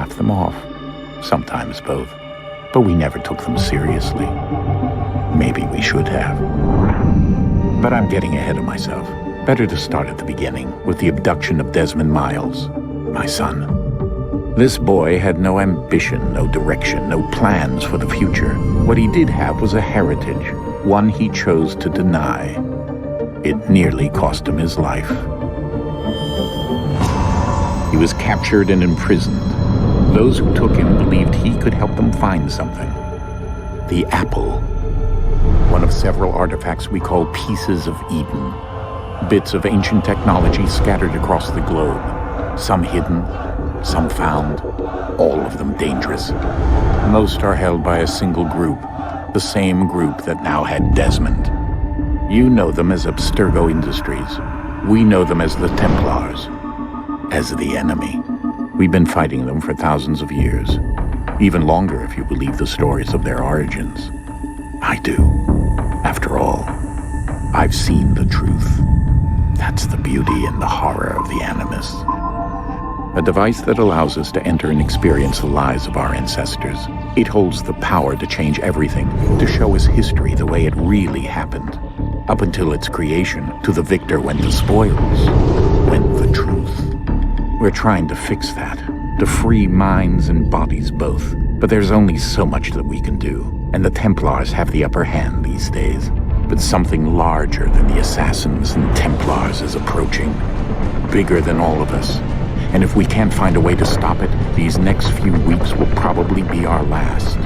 laugh them off. Sometimes both. But we never took them seriously. Maybe we should have. But I'm getting ahead of myself. Better to start at the beginning, with the abduction of Desmond Miles, my son. This boy had no ambition, no direction, no plans for the future. What he did have was a heritage, one he chose to deny. It nearly cost him his life. He was captured and imprisoned. Those who took him believed he could help them find something. The apple. One of several artifacts we call pieces of Eden. Bits of ancient technology scattered across the globe. Some hidden, some found, all of them dangerous. Most are held by a single group, the same group that now had Desmond. You know them as Abstergo Industries. We know them as the Templars, as the enemy. We've been fighting them for thousands of years, even longer if you believe the stories of their origins. I do. After all, I've seen the truth. That's the beauty and the horror of the Animus. A device that allows us to enter and experience the lives of our ancestors. It holds the power to change everything, to show us history the way it really happened. Up until its creation, to the victor went the spoils, went the truth. We're trying to fix that, to free minds and bodies both. But there's only so much that we can do, and the Templars have the upper hand these days. But something larger than the Assassins and Templars is approaching, bigger than all of us. And if we can't find a way to stop it, these next few weeks will probably be our last.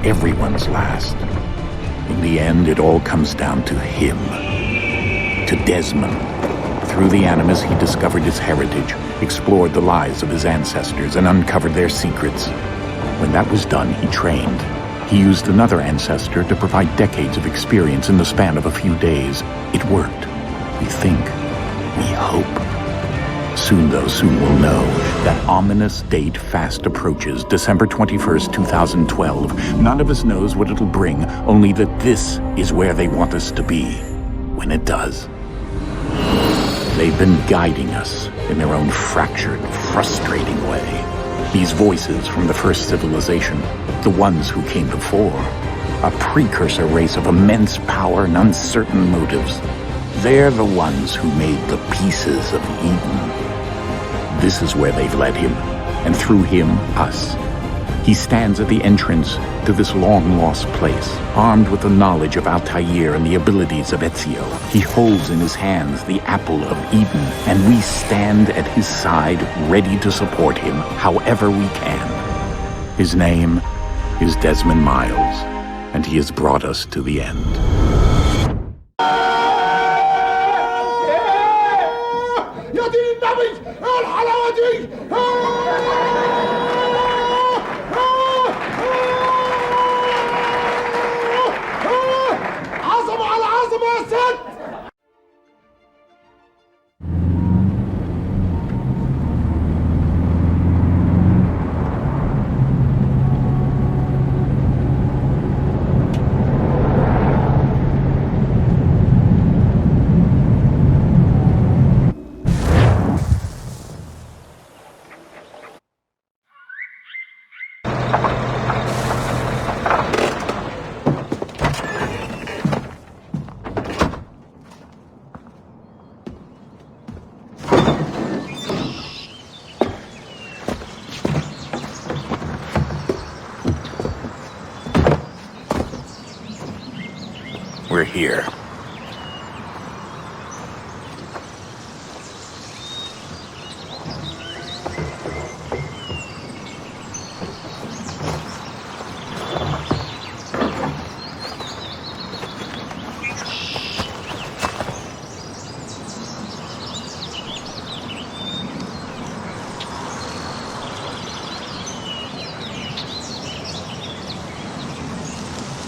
Everyone's last. In the end, it all comes down to him. To Desmond. Through the Animus, he discovered his heritage, explored the lives of his ancestors, and uncovered their secrets. When that was done, he trained. He used another ancestor to provide decades of experience in the span of a few days. It worked. We think. We hope. Soon we'll know. That ominous date fast approaches, December 21st, 2012. None of us knows what it'll bring, only that this is where they want us to be, when it does. They've been guiding us in their own fractured, frustrating way. These voices from the first civilization, the ones who came before, a precursor race of immense power and uncertain motives. They're the ones who made the pieces of Eden. This is where they've led him, and through him, us. He stands at the entrance to this long-lost place, armed with the knowledge of Altair and the abilities of Ezio. He holds in his hands the apple of Eden, and we stand at his side, ready to support him however we can. His name is Desmond Miles, and he has brought us to the end. We're here.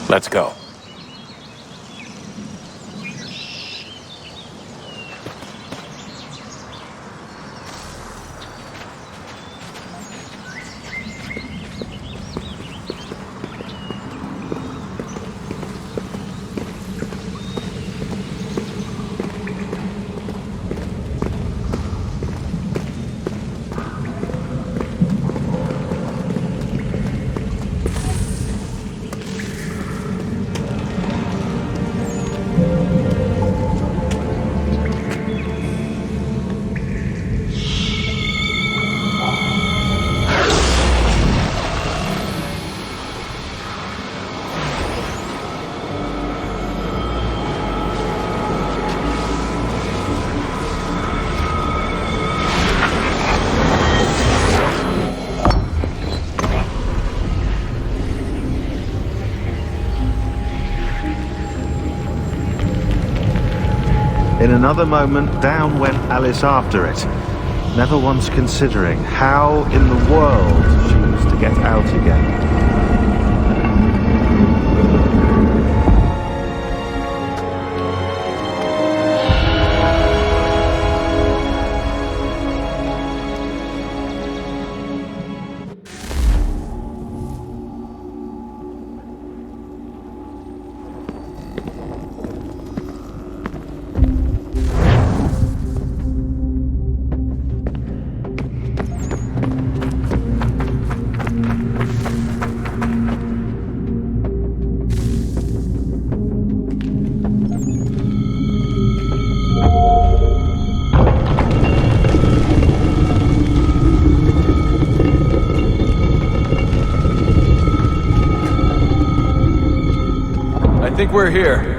Let's go. In another moment, down went Alice after it, never once considering how in the world she was to get out again. I think we're here.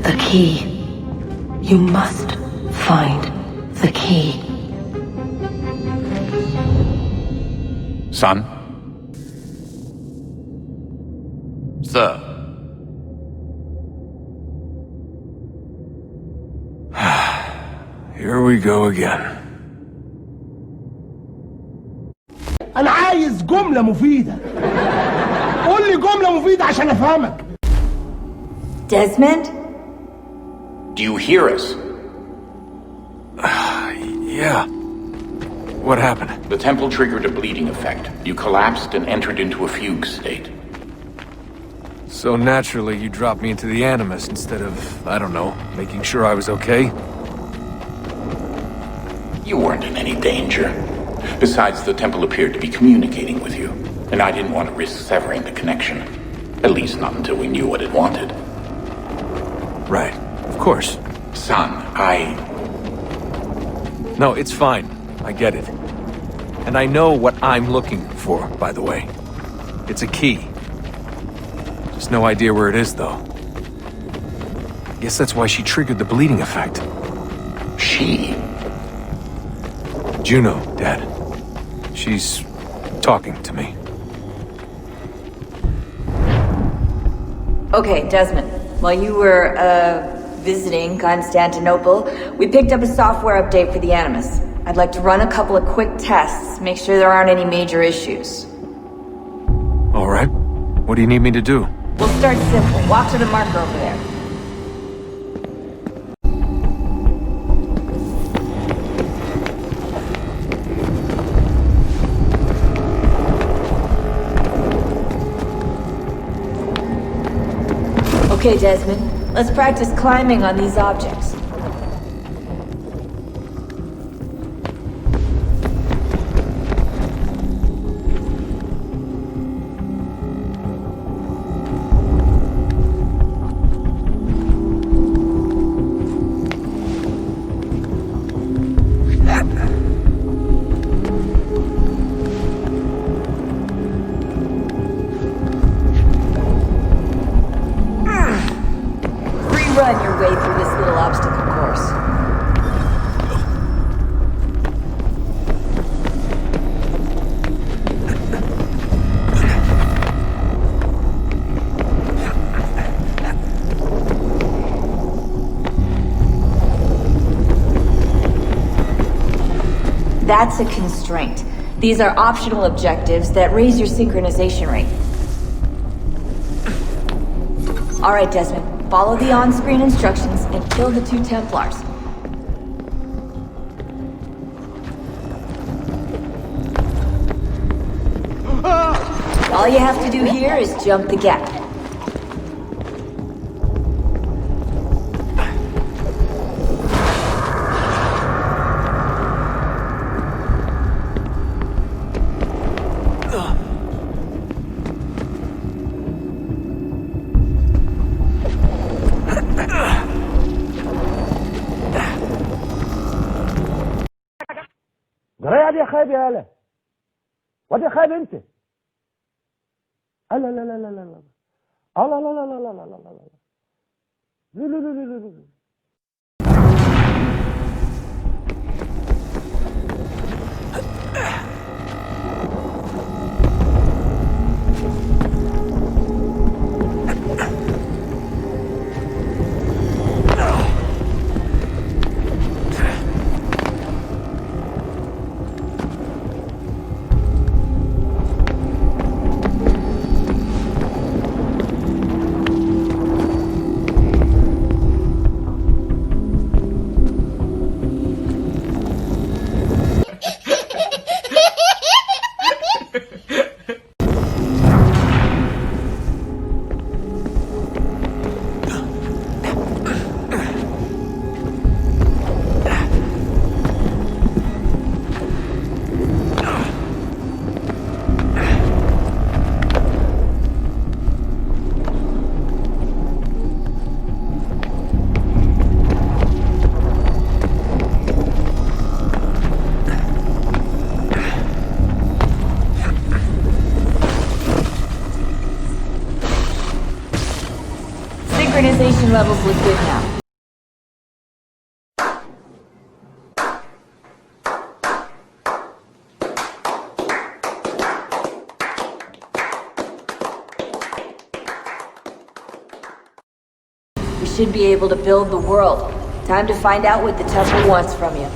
The key. You must find the key. Son? Sir. Here we go again. أنا عايز جملة مفيدة. قول لي جملة مفيدة عشان أفهمك. Desmond? Do you hear us? Yeah. What happened? The temple triggered a bleeding effect. You collapsed and entered into a fugue state. So naturally, you dropped me into the Animus instead of, I don't know, making sure I was okay? You weren't in any danger. Besides, the temple appeared to be communicating with you, and I didn't want to risk severing the connection. At least not until we knew what it wanted. Right. Of course. Son, No, it's fine. I get it. And I know what I'm looking for, by the way. It's a key. Just no idea where it is, though. Guess that's why she triggered the bleeding effect. She? Juno, Dad. She's talking to me. Okay, Desmond. While you were, visiting Constantinople, we picked up a software update for the Animus. I'd like to run a couple of quick tests, make sure there aren't any major issues. All right. What do you need me to do? We'll start simple. Walk to the marker over there. Okay, Desmond. Let's practice climbing on these objects. speed run your way through this little obstacle course. That's a constraint. These are optional objectives that raise your synchronization rate. Alright, Desmond. Follow the on-screen instructions and kill the 2 Templars. All you have to do here is jump the gap. جرايه دي يا خايب يا هلا. وادي يا خايب انت. لا لا لا لا لا لا لا. لا لا لا لا لا لا لا لا لا. لا لا لا لا لا. Synchronization levels look good now. We should be able to build the world. Time to find out what the temple wants from you.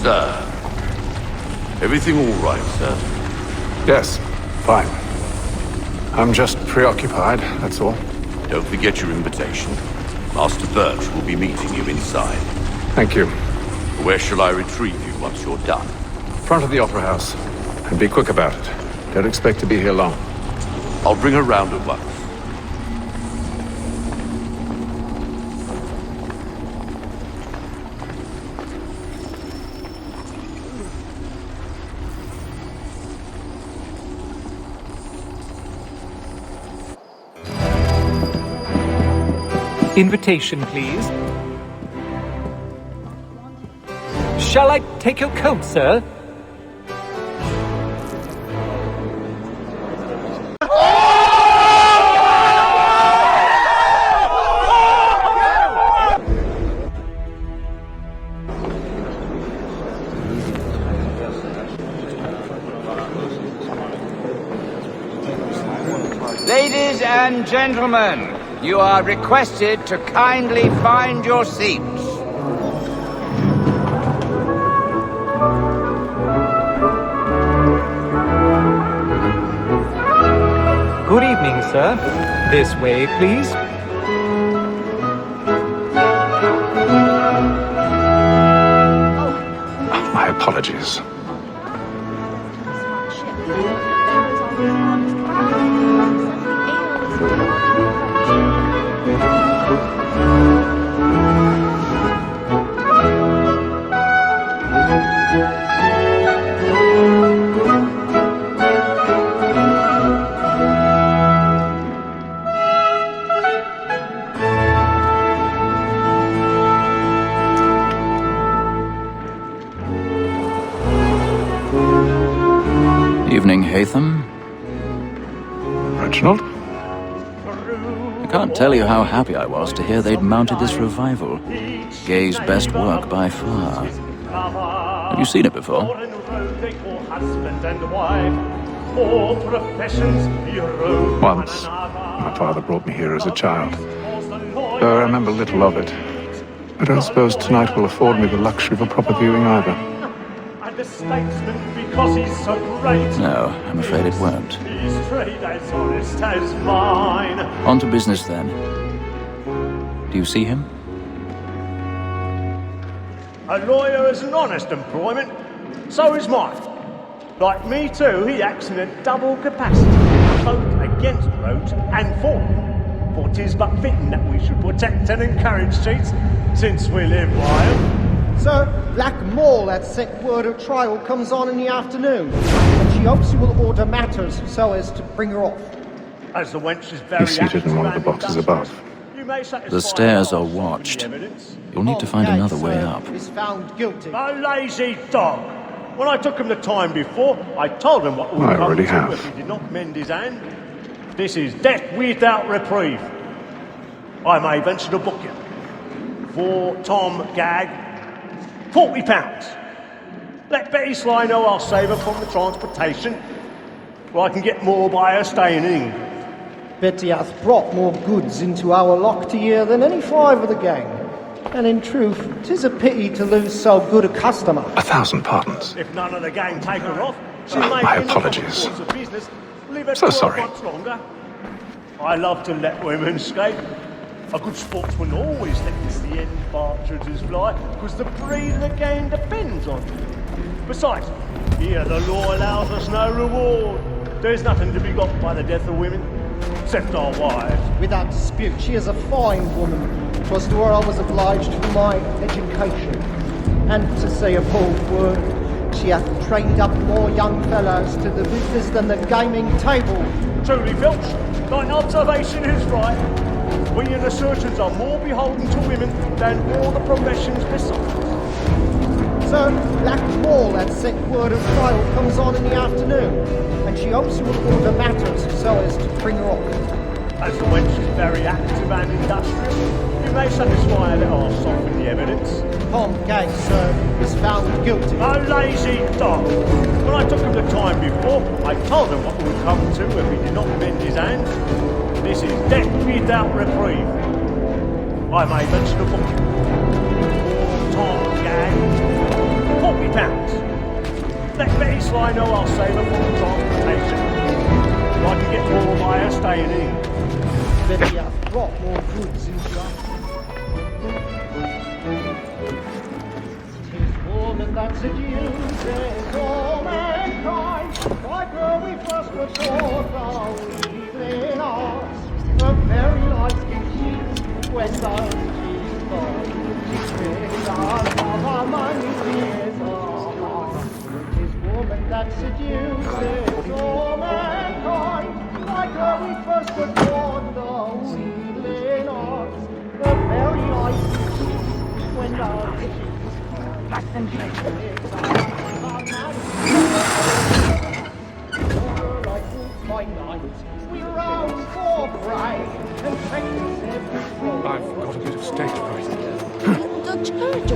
Sir. Everything all right, sir? Yes, fine. I'm just preoccupied, that's all. Don't forget your invitation. Master Birch will be meeting you inside. Thank you. Where shall I retrieve you once you're done? Front of the Opera House. And be quick about it. Don't expect to be here long. I'll bring her round at once. Invitation, please. Shall I take your coat, sir? Ladies and gentlemen, you are requested to kindly find your seats. Good evening, sir. This way, please. My apologies. I can't tell you how happy I was to hear they'd mounted this revival. Gay's best work by far. Have you seen it before? Once. My father brought me here as a child. Though I remember little of it. I don't suppose tonight will afford me the luxury of a proper viewing either. No, I'm afraid it won't. His trade as honest as mine. On to business then. Do you see him? A lawyer is an honest employment. So is mine. Like me too, he acts in a double capacity, both against roads and for them. For 'tis but fitting that we should protect and encourage cheats, since we live wild. Sir, Black Mall at set word of trial comes on in the afternoon, and she hopes you will order matters so as to bring her off. As the wench is very He's seated in one of the boxes above. The stairs are watched. You'll need to find another way up. Is found guilty. A lazy dog. When I took him the time before, I told him what would I come already to have. if he did not mend his hand. This is death without reprieve. I may venture to book you. For Tom Gag, £40. Let Betty Sly know I'll save her from the transportation, or I can get more by her staying in England. Betty hath brought more goods into our lock to year than any five of the gang. And in truth, 'tis a pity to lose so good a customer. 1,000 pardons. If none of the gang take her off, she Oh, may my in the apologies. course of business live her So 12 sorry. months longer. I love to let women escape. A good sportsman always lets the end partridges fly, because the breed of the game depends on it. Besides, here the law allows us no reward. There's nothing to be got by the death of women, except our wives. Without dispute, she is a fine woman. 'Twas to her I was obliged for my education. And to say a bold word, she hath trained up more young fellows to the business than the gaming table. Truly, Filch, thine observation is right. We in the surgeons are more beholden to women than all the professions besides. Sir, Black Mall at set word of trial comes on in the afternoon, and she hopes you will order matters so as to bring her off. As the wench is very active and industrious, you may satisfy that I'll soften the evidence. Tom Gag, sir, is found guilty. A lazy dog. When I took him the time before, I told him what would come to if he did not mend his hands. This is death without reprieve. I may venture to book you. Tom Gag, £40. Let Betty Sly know I'll save her from the transportation, so I can get more by her staying in. Betty hath brought more goods into us. 'Tis woman that seduces all mankind. Like her we first were taught the evening arts. Her very life can cheat when does she's born. She tricks us of our money, tears our hearts. 'Tis woman that seduces all mankind. Like her we first were taught the wheedling arts. The very life can cheat when does she's born. She tricks us of our money. Like wolf by night, we roam for prey and practice every fraud. I've got a bit of stage fright. The church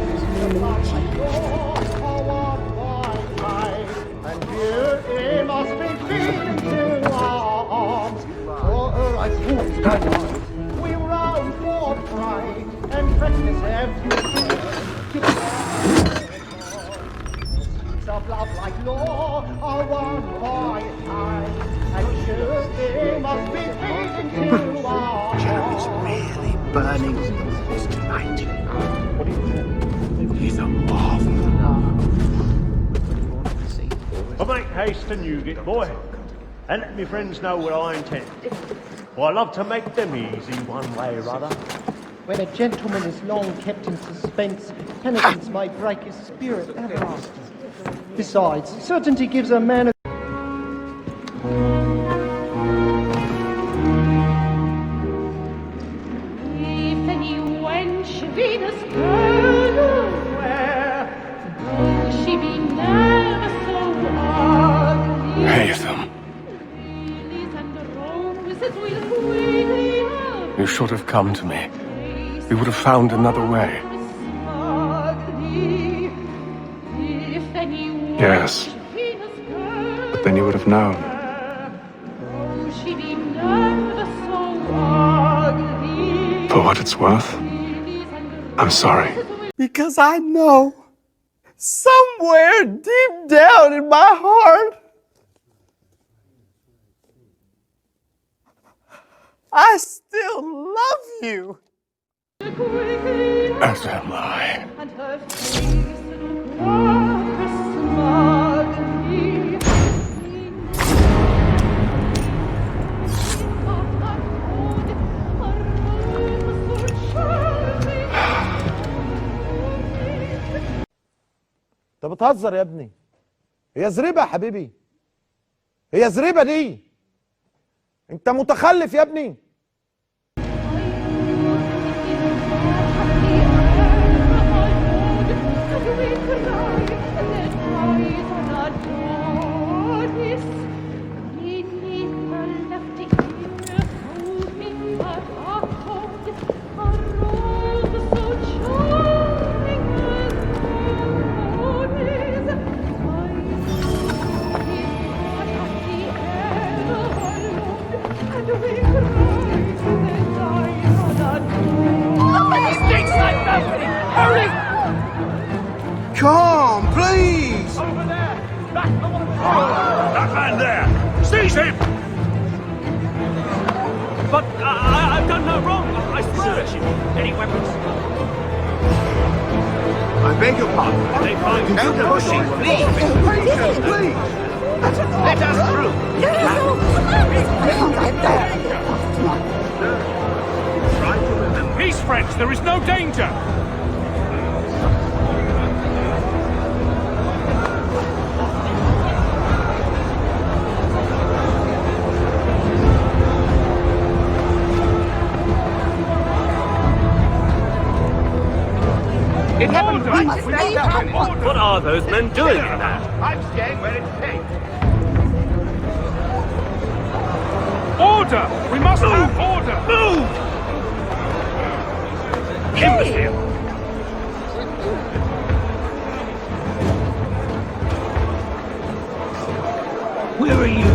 and here he must be feeding to our arms. For like wolves by night, we roam for prey and practice every of love like law are won by time, and surely must be feeding to our Joe's really burning on the horse tonight. He's a marvel. I'll make haste to Newgate, boy, and let me friends know what I intend. For I love to make them easy one way or other. When a gentleman is long kept in suspense, penitence may break his spirit everlasting. Besides, certainty gives a man a If any wench Venus where though she be never so ugly, Hey, Thumb. lilies and roses will quickly You should have come to me. We would have found another way. Yes. But then you would have known. For what it's worth, I'm sorry. Because I know, somewhere deep down in my heart, I still love you. As am I. انت بتهزر يا ابني. هي زريبه يا حبيبي. هي زريبه دي. انت متخلف يا ابني. Come, please! Over there! That man there! Seize him! But I've done no wrong. I swear. Any weapons? I beg your pardon. They find No pushing, please! Please! Let us through! Peace, friends. There is no danger. It happened right. What are those men doing in there? I'm staying where it's safe. Order! We must have order! Move! Imbecile! Where are you?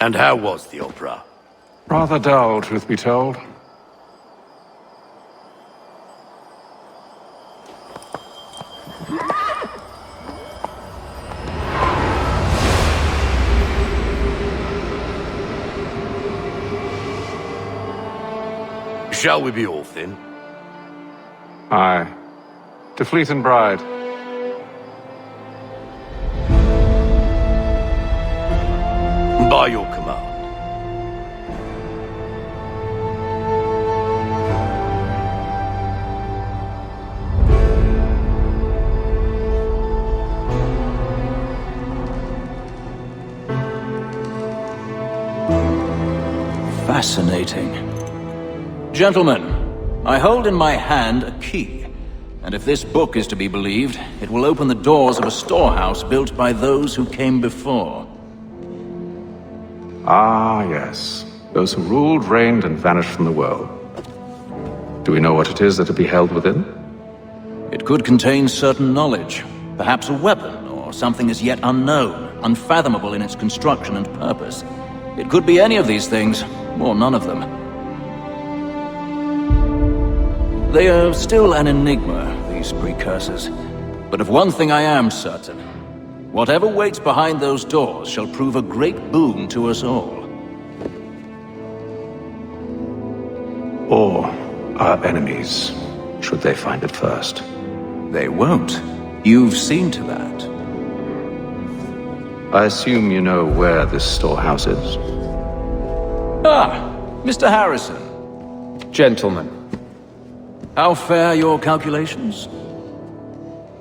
And how was the opera? Rather dull, truth be told. Shall we be off then? Aye. To Fleet and Bride. By your command. Fascinating. Gentlemen, I hold in my hand a key, and if this book is to be believed, it will open the doors of a storehouse built by those who came before. Ah, yes. Those who ruled, reigned, and vanished from the world. Do we know what it is that to be held within? It could contain certain knowledge, perhaps a weapon, or something as yet unknown, unfathomable in its construction and purpose. It could be any of these things, or none of them. They are still an enigma, these precursors. But of one thing I am certain. Whatever waits behind those doors shall prove a great boon to us all. Or our enemies, should they find it first. They won't. You've seen to that. I assume you know where this storehouse is? Ah, Mr. Harrison. Gentlemen, How fare your calculations?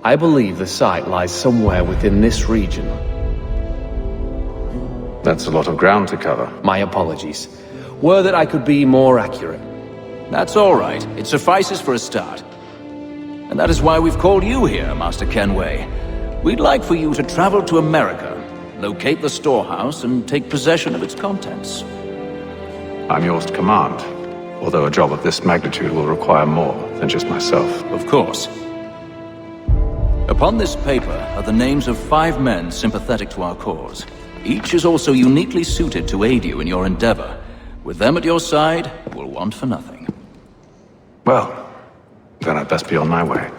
I believe the site lies somewhere within this region. That's a lot of ground to cover. My apologies. Were that I could be more accurate. That's all right. It suffices for a start. And that is why we've called you here, Master Kenway. We'd like for you to travel to America, locate the storehouse, and take possession of its contents. I'm yours to command, although a job of this magnitude will require more than just myself. Of course. Upon this paper are the names of 5 men sympathetic to our cause. Each is also uniquely suited to aid you in your endeavor. With them at your side, we'll want for nothing. Well, then I'd best be on my way.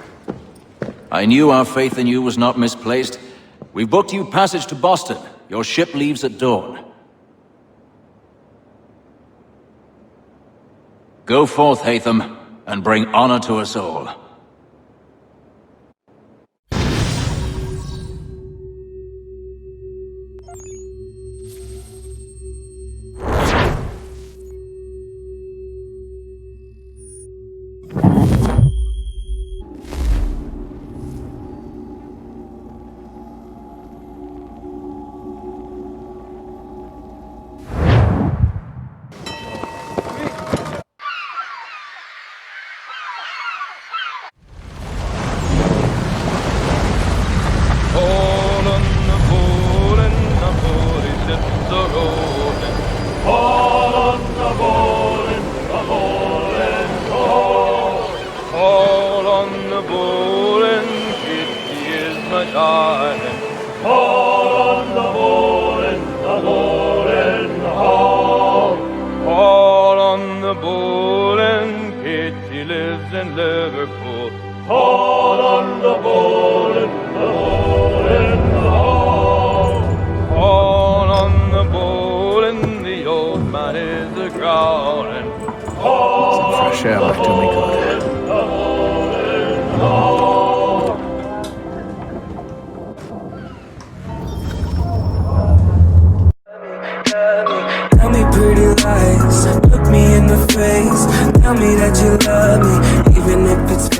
I knew our faith in you was not misplaced. We've booked you passage to Boston. Your ship leaves at dawn. Go forth, Hatham, and bring honor to us all. Fresh air might do me good. Tell me pretty lies, look me in the face. Tell me that you love me, even if it's fake.